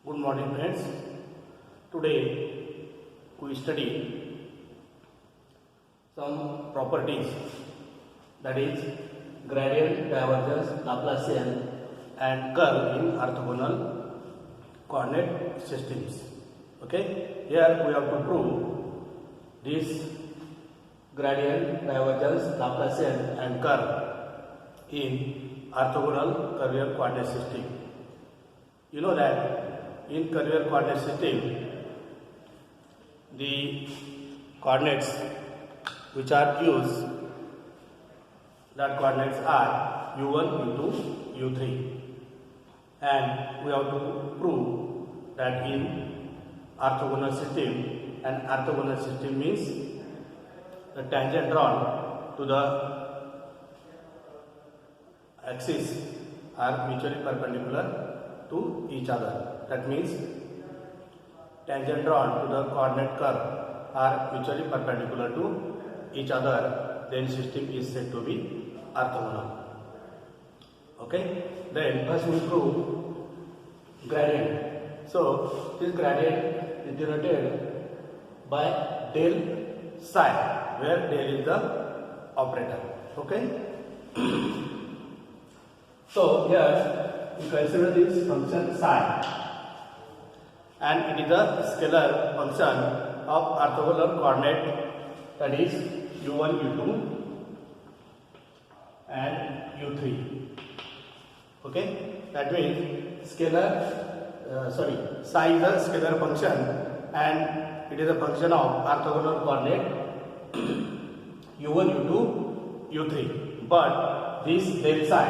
Good morning friends. Today we study some properties, that is gradient, divergence, Laplacian and curve in orthogonal coordinate systems. Okay, here we have to prove this gradient, divergence, Laplacian and curve in orthogonal curvier coordinate system. You know that in curvier coordinate system, the coordinates which are used, that coordinates are u1, u2, u3, and we have to prove that in orthogonal system, and orthogonal system means the tangent drawn to the axis are mutually perpendicular to each other. That means tangent drawn to the coordinate curve are mutually perpendicular to each other, then system is said to be orthogonal. Okay, then first we prove gradient. So this gradient is denoted by del psi, where del is the operator. Okay. So here we consider this function psi, and it is a scalar function of orthogonal coordinate, that is u1, u2 and u3. Okay, that means scalar, psi is a scalar function and it is a function of orthogonal coordinate u1, u2, u3. But this del psi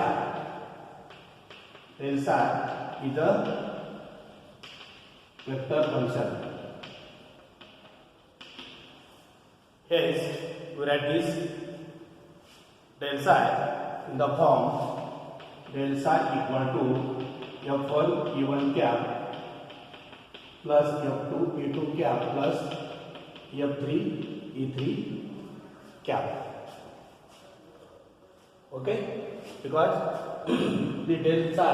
is a vector function. Hence, we write this del psi in the form del psi equal to f1 e1 cap plus f2 e2 cap plus f3 e3 cap. Okay, because the del psi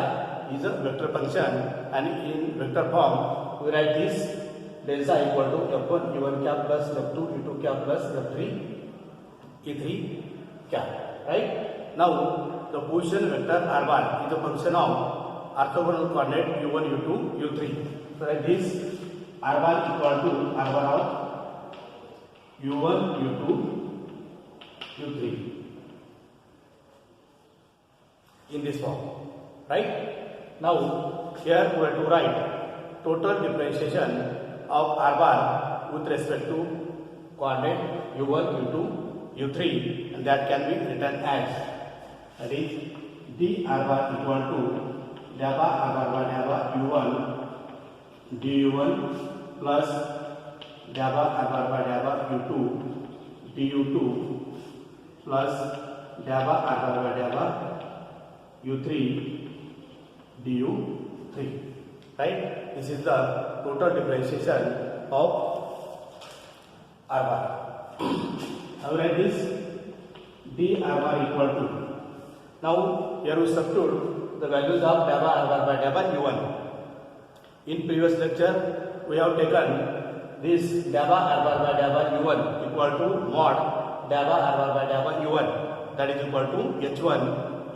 is a vector function, and in vector form we write this del psi equal to f1 e1 cap plus f2 e2 cap plus f3 e3 cap. Right? Now the position vector r1 is a function of orthogonal coordinate u1, u2, u3. So write this r1 equal to r1 of u1, u2, u3 in this form. Right? Now here we have to write total differentiation of r1 with respect to coordinate u1, u2, u3, and that can be written as, that is dr1 equal to dabba r1 by dabba u1 du1 plus dabba r1 by dabba u2 du2 plus dabba r1 by dabba u3 du3. Right? This is the total differentiation of r1. Now write this dr1 equal to, now here we substitute the values of dabba r1 by dabba u1. In previous lecture we have taken this dabba r1 by dabba u1 equal to mod dabba r1 by dabba u1, that is equal to h1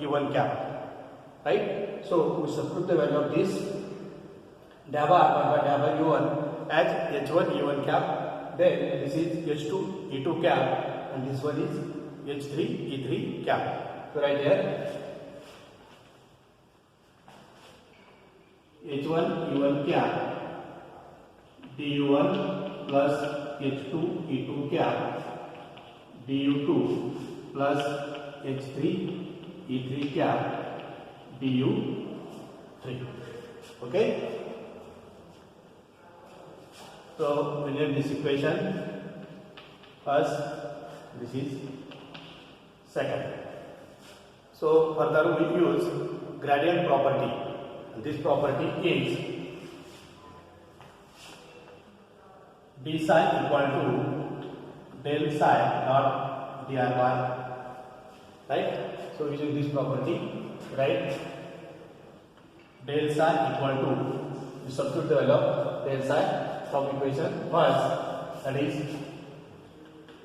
e1 cap. Right? So we substitute the value of this dabba r1 by dabba u1 as h1 e1 cap, then this is h2 e2 cap, and this one is h3 e3 cap. So right here h1 e1 cap du1 plus h2 e2 cap du2 plus h3 e3 cap du3. Okay, so we name this equation first, this is second. So further we use gradient property, and this property is d psi equal to del psi dot dr1. Right? So using this property, right, del psi equal to you substitute the value of del psi from equation first, that is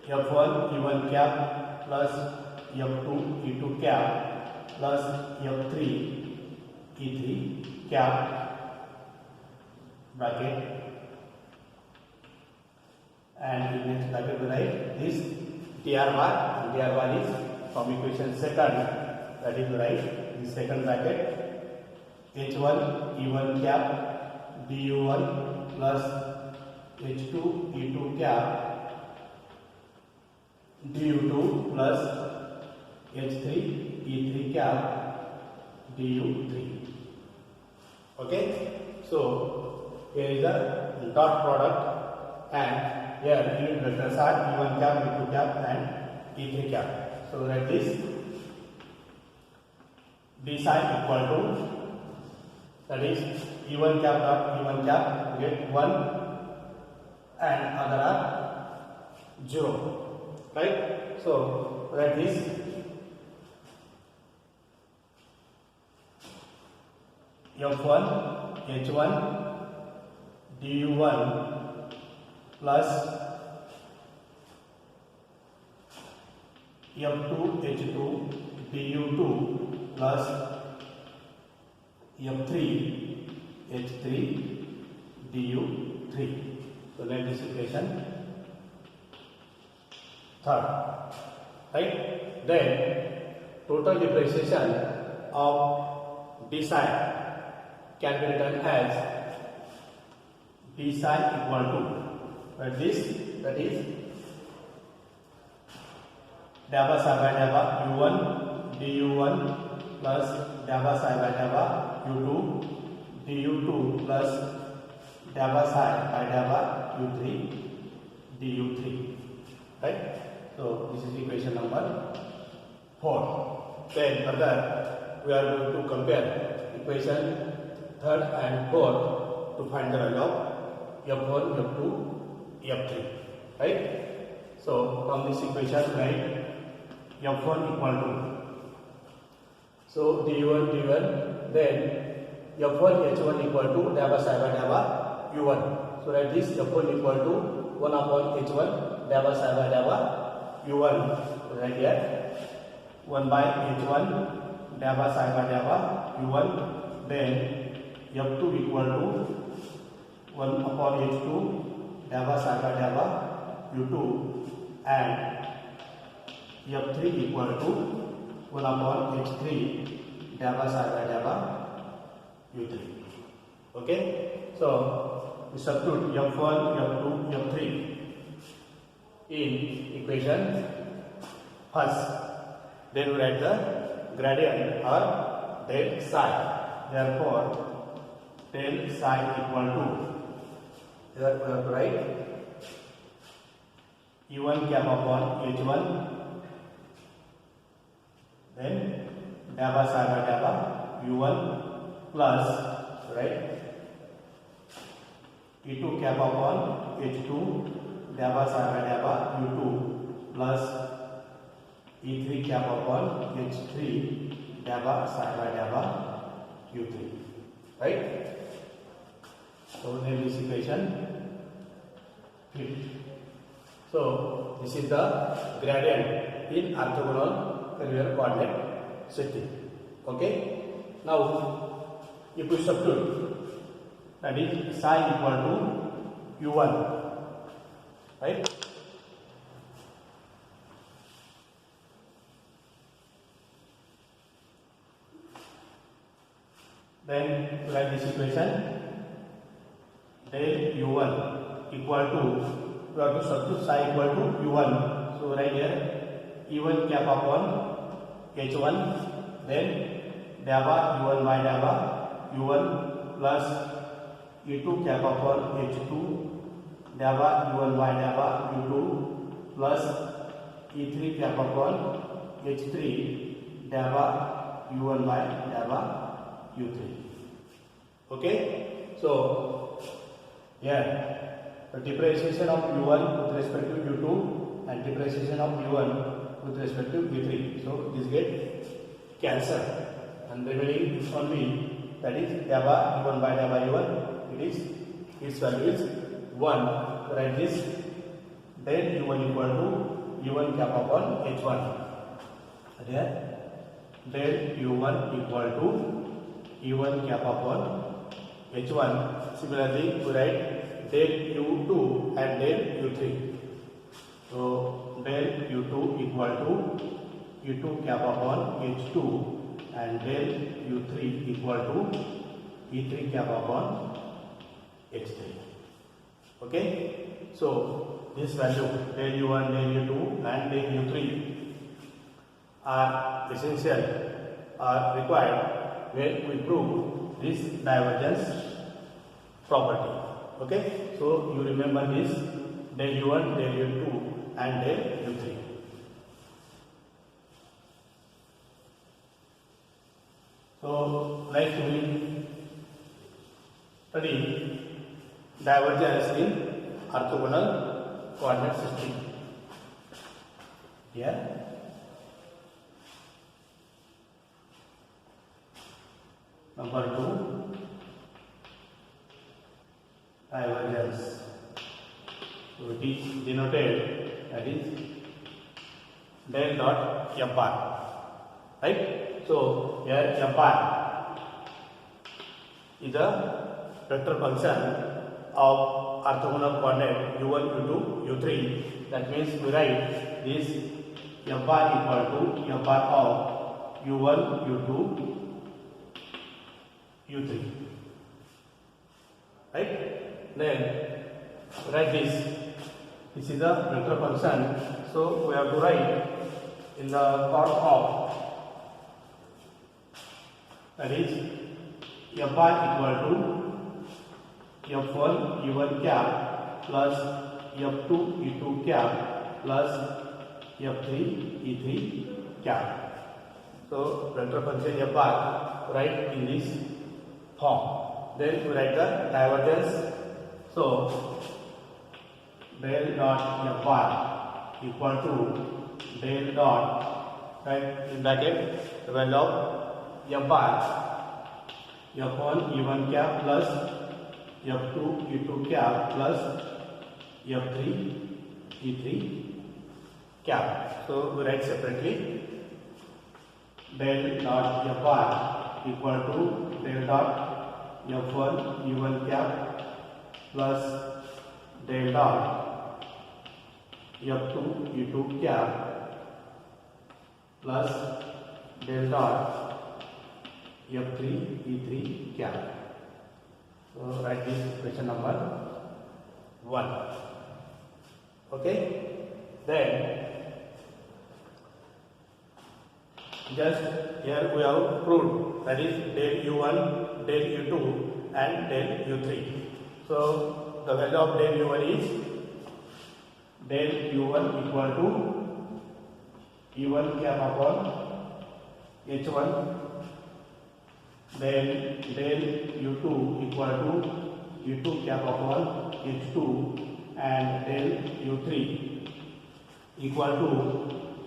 F1 E1 cap plus F2 E2 cap plus F3 E3 cap bracket, and in next bracket we write this dr bar, and dr bar is from equation second, that is we write the second bracket H1 E1 cap du1 plus H2 E2 cap du2 plus H3 E3 cap du3. Okay, so here is the dot product, and here unit vectors are E1 cap, E2 cap and E3 cap. So write this d psi equal to, that is E1 cap dot E1 cap get 1 and other are 0, right? So write this F1 H1 du1 plus F2 H2 du2 plus F3 H3 du3. So let this equation third, right? Then total depreciation of d psi can be written as d psi equal to this, that is dabba psi by dabba u1 du1 plus dabba psi by dabba u2 du2 plus dabba psi by dabba u3 du3, right? So this is equation number 4. Then further we are going to compare equation third and fourth to find the value of F1, F2, F3, right? So from this equation write F1 equal to, so d1, then F1 H1 equal to dabba psi by dabba u1. So write this F1 equal to 1 upon H1 dabba psi by dabba u1. So right here 1 by H1 dabba psi by dabba u1, then F2 equal to 1 upon H2 dabba psi by dabba u2, and F3 equal to 1 upon H3 dabba psi by dabba u3. Okay, so we substitute F1, F2, F3 in equation first. Then we write the gradient or del psi. Therefore del psi equal to, here we have to write E1 cap upon H1, then dabba psi by dabba u1 plus, right, E2 cap upon H2 dabba psi by dabba u2 plus E3 cap upon H3 dabba psi by dabba u3, right? So name this equation 5. So this is the gradient in orthogonal curvier coordinate system. Okay. Now if we substitute, that is psi equal to u1, right? Then write this equation del u1 equal to, we have to substitute psi equal to u1. So right here E1 cap upon H1, then dabba u1 by dabba u1 plus E2 cap upon H2 dabba u1 by dabba u2 plus E3 cap upon H3 dabba u1 by dabba u3. Okay, so here the depreciation of u1 with respect to u2 and depreciation of u1 with respect to u3. So this get cancelled and remaining only, that is dabba u1 by dabba u1 its value is 1. Write this del u1 equal to u1 cap upon h1. Here del u1 equal to u1 cap upon h1. Similarly, we write del u2 and del u3. So del u2 equal to u2 cap upon h2 and del u3 equal to e3 cap upon h3. Okay, so this value del u1, del u2 and del u3 are essential or required when we prove this divergence property. Okay, so you remember this del u1, del u2 and del u3. So next we will study divergence in orthogonal coordinate system. Here number 2, divergence. So it is denoted, that is del dot fr, right? So here fr is a vector function of orthogonal coordinate u1, u2, u3. That means we write this fr equal to fr of u1, u2, u3, right? Then write this. This is a vector function, so we have to write in the form of, that is fr equal to f1 e1 cap plus f2 e2 cap plus f3 e3 cap. So vector function fr write in this form. Then we write the divergence. So del dot fr equal to del dot, right, in bracket the value of fr f1 e1 cap plus f2 e2 cap plus f3 e3 cap. So we write separately del dot fr equal to del dot f1 e1 cap plus del dot f2 e2 cap plus del dot f3 e3 cap. So write this question number 1. Okay, then just here we have proved, that is del u1, del u2 and del u3. So the value of del u1 is del u1 equal to e1 cap upon h1. Then del u2 equal to u2 cap upon h2 and del u3 equal to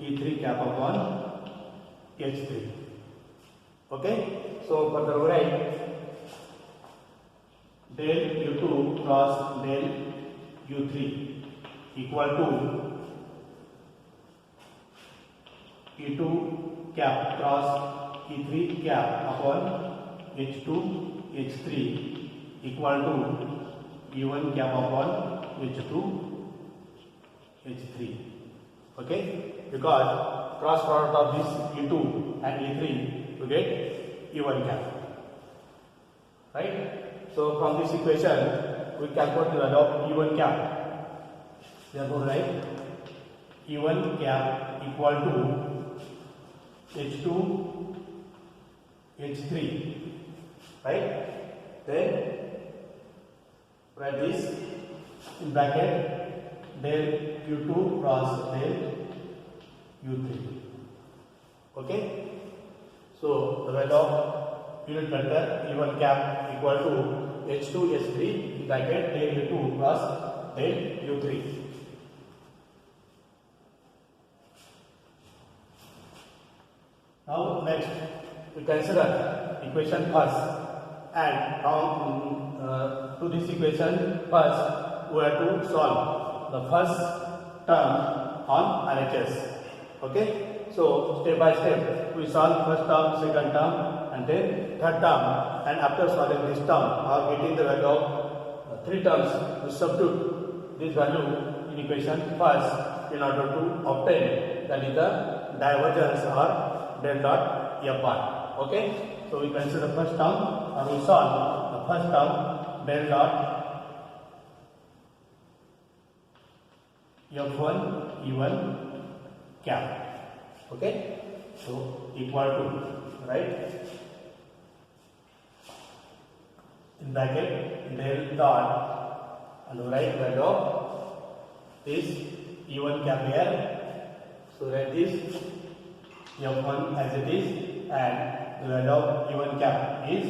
e3 cap upon h3. Okay, so further we write del u2 cross del u3 equal to e2 cap cross e3 cap upon h2 h3 equal to e1 cap upon h2 h3. Okay, because cross product of this e2 and e3 we get e1 cap, right? So from this equation we calculate the value of e1 cap. Therefore write e1 cap equal to h2 h3, right? Then write this in bracket del u2 cross del u3. Okay, so the value of unit vector e1 cap equal to h2 h3 in bracket del u2 cross del u3. Now next we consider equation first, and from to this equation, first we have to solve the first term on RHS. Okay, so step by step we solve first term, second term, and then third term, and after solving this term or getting the value of three terms, we substitute this value in equation first in order to obtain, that is the divergence or del dot F1. Okay, so we consider the first term or we solve the first term del dot F1 E1 cap. Okay, so equal to, right, in bracket del dot and write value of this E1 cap here. So write this F1 as it is, and the value of E1 cap is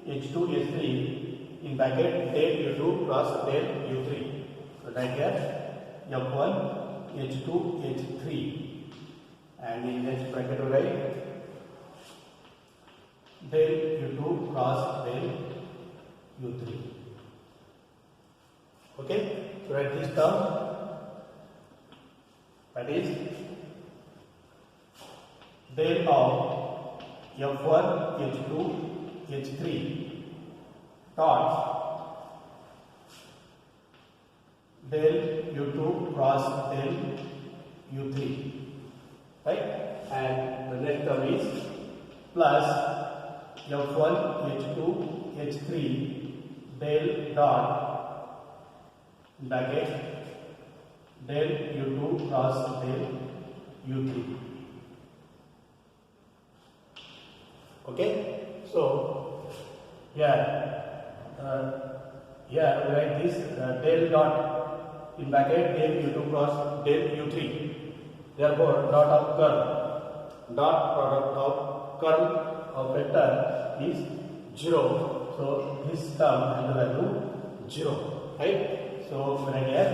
H2 H3 in bracket del U2 cross del U3. So write here F1 H2 H3, and in next bracket we write del U2 cross del U3. Okay, so write this term, that is del of F1 H2 H3 dot del U2 cross del U3, right, and the next term is plus F1 H2 H3 del dot bracket del U2 cross del U3. Okay, so here we write this del dot in bracket del U2 cross del U3. Therefore, dot of curl, dot product of curl of vector is 0. So this term has the value 0, right? So right here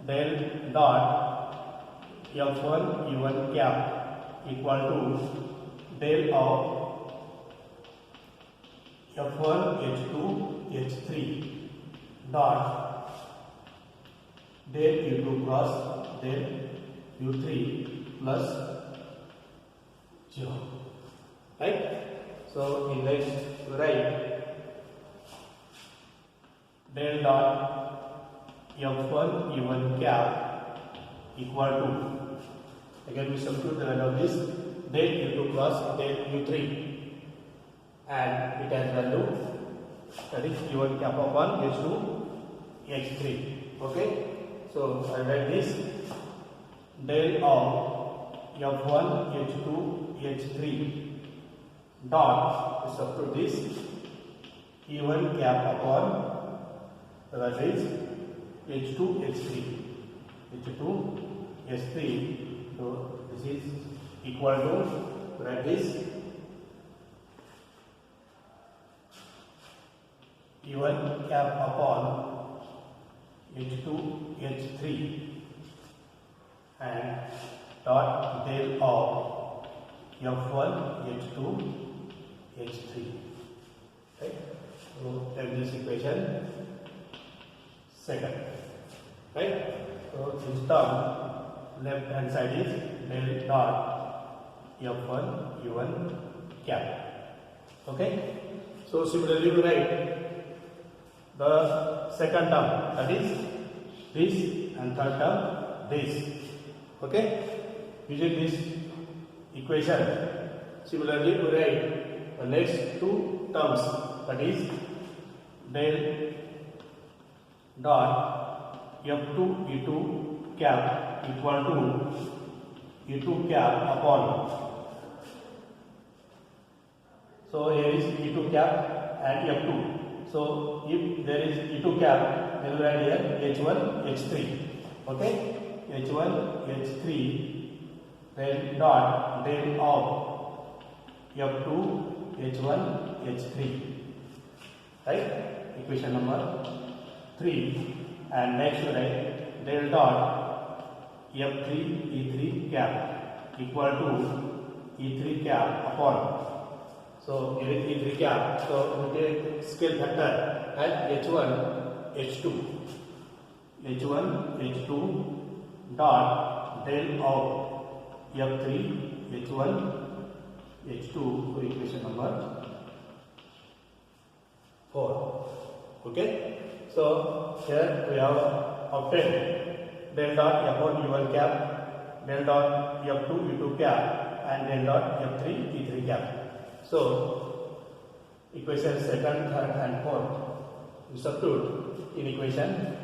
del dot F1 E1 cap equal to del of F1 H2 H3 dot del U2 cross del U3 plus 0, right? So in next we write del dot F1 E1 cap equal to, again we substitute the value of this del U2 cross del U3, and it has value, that is E1 cap of 1 H2 H3. Okay, so I write this del of F1 H2 H3 dot, substitute this E1 cap upon, that is H2 H3, H2 H3. So this is equal to, write this E1 cap upon H2 H3 and dot del of F1 H2 H3, right? So take this equation second, right? So this term left hand side is del dot F1 E1 cap. Okay, so similarly we write the second term, that is this, and third term this. Okay, using this equation, similarly we write the next two terms, that is del dot F2 E2 cap equal to E2 cap upon, so here is E2 cap and F2. So if there is E2 cap, then we write here H1 H3. Okay, H1 H3 then dot del of F2 H1 H3, right? Equation number 3, and next we write del dot F3 E3 cap equal to E3 cap upon, So here is E3 cap. So we take scale factor as H1, H2. H1, H2 dot del of F3, H1, H2 for equation number 4. Okay. So here we have obtained del dot F1 U1 cap, del dot F2 U2 cap, and del dot F3 E3 cap. So equation second, third, and fourth we substitute in equation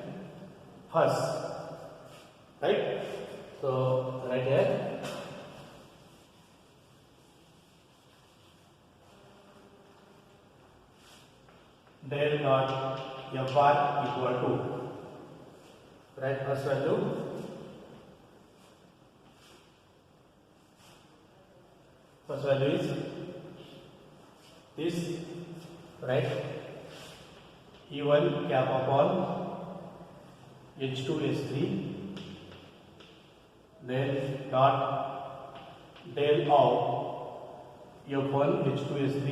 first, right? So right here del dot F bar equal to, right, first value is this, right, E1 cap upon H2 H3, then dot del of F1 H2 H3,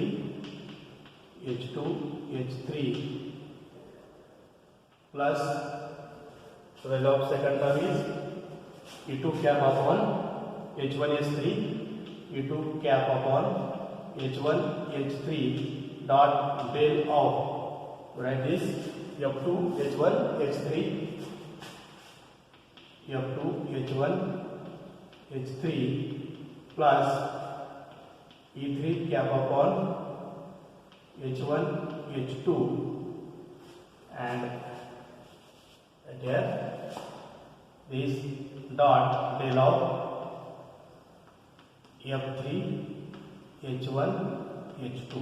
H2 H3 plus the value of second term is E2 cap upon H1 H3, E2 cap upon H1 H3 dot del of, write this, F2 H1 H3, F2 H1 H3 plus E3 cap upon H1 H2, and here this dot del of F3 H1 H2.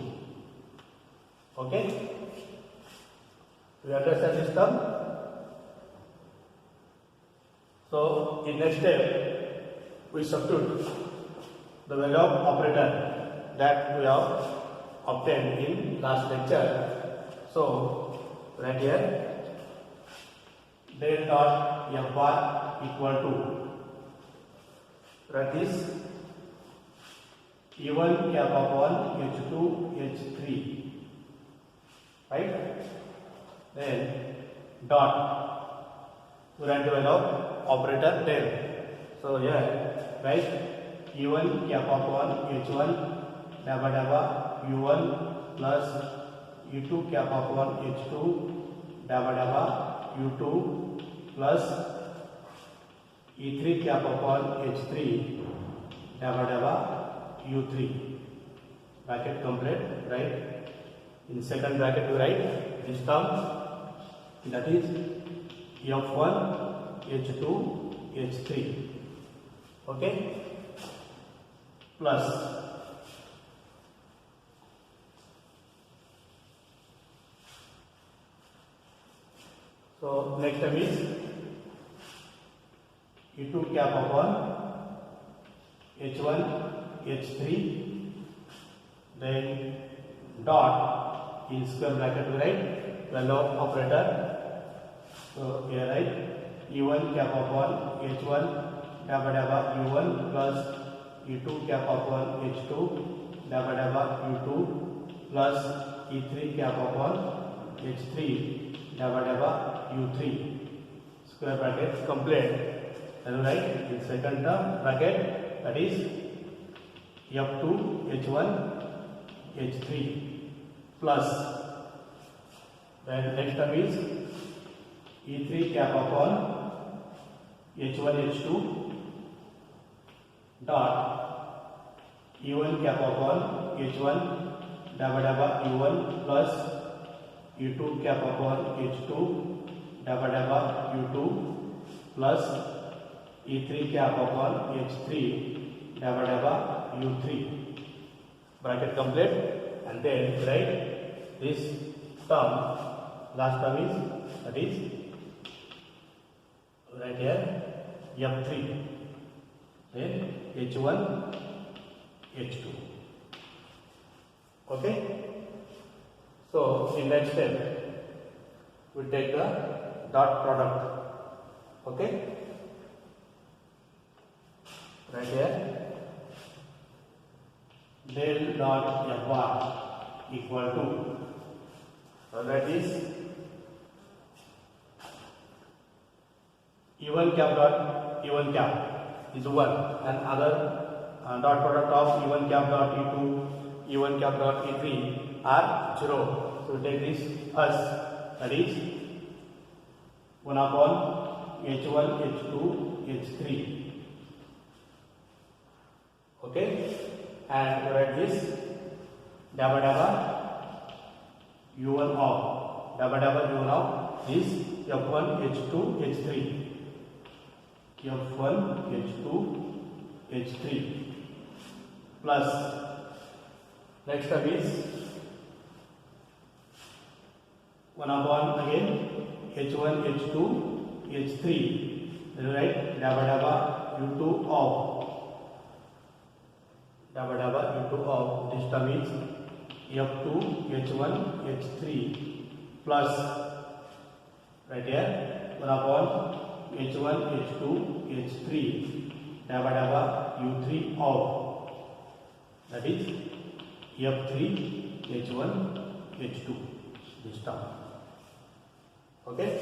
Okay, we understand this term. So in next step we substitute the value of operator that we have obtained in last lecture. So right here del dot F bar equal to, write this, E1 cap upon H2 H3, right? Then dot, we write the value of operator del. So here write E1 cap upon H1 dabba dabba U1 plus E2 cap upon H2 dabba dabba U2 plus E3 cap upon H3 dabba dabba U3, bracket complete, right? In second bracket we write this term, that is F1 H2 H3, okay, plus so next term is E2 cap upon H1 H3, then dot in square bracket we write value of operator. So here write E1 cap upon H1 dabba dabba U1 plus E2 cap upon H2 dabba dabba U2 plus E3 cap upon H3 dabba dabba U3, square bracket complete. And write in second term bracket, that is F2 H1 H3 plus, then next term is E3 cap upon H1 H2 dot E1 cap upon H1 dabba dabba U1 plus E2 cap upon H2 dabba dabba U2 plus E3 cap upon H3 dabba dabba U3, bracket complete, and then write this term, last term is, that is right here F3, then H1 H2. Okay, so in next step we take the dot product. Okay, right here del dot F bar equal to, so that is E1 cap dot E1 cap is 1 and other dot product of E1 cap dot E2, E1 cap dot E3 are 0. So take this as, that is 1 upon H1, H2, H3. Okay, and write this dabba dabba U1 of, dabba dabba U1 of is F1, H2, H3. F1, H2, H3 plus next term is 1 upon again H1, H2, H3. Then write dabba dabba U2 of, dabba dabba U2 of, this term is F2, H1, H3 plus right here 1 upon H1, H2, H3 dabba dabba U3 of, that is F3, H1, H2, this term. Okay.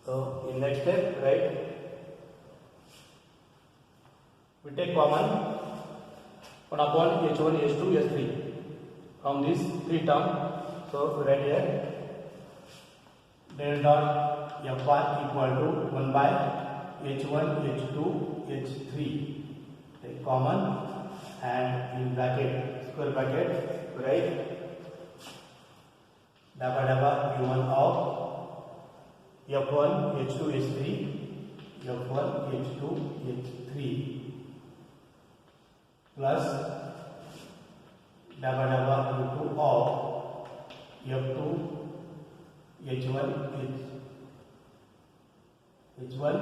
So in next step, right, we take common 1 upon H1, H2, H3 from these three terms. So right here del dot F bar equal to 1 by H1, H2, H3. Take common and in bracket, square bracket, write dabba dabba U1 of F1, H2, H3, F1, H2, H3 plus dabba dabba U2 of F2, H1, H1,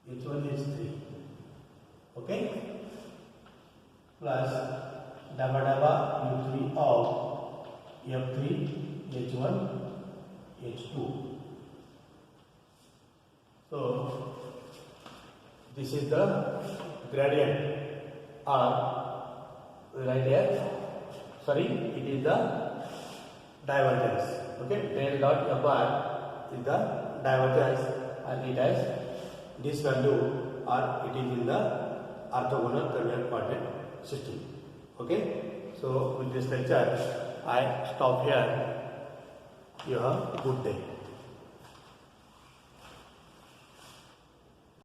H3, okay, plus dabba dabba U3 of F3, H1, H2. So this is the gradient or right here, sorry, it is the divergence. Okay, del dot F bar is the divergence and it has this value or it is in the orthogonal curvature coordinate system. Okay, so with this lecture I stop here. You have a good day.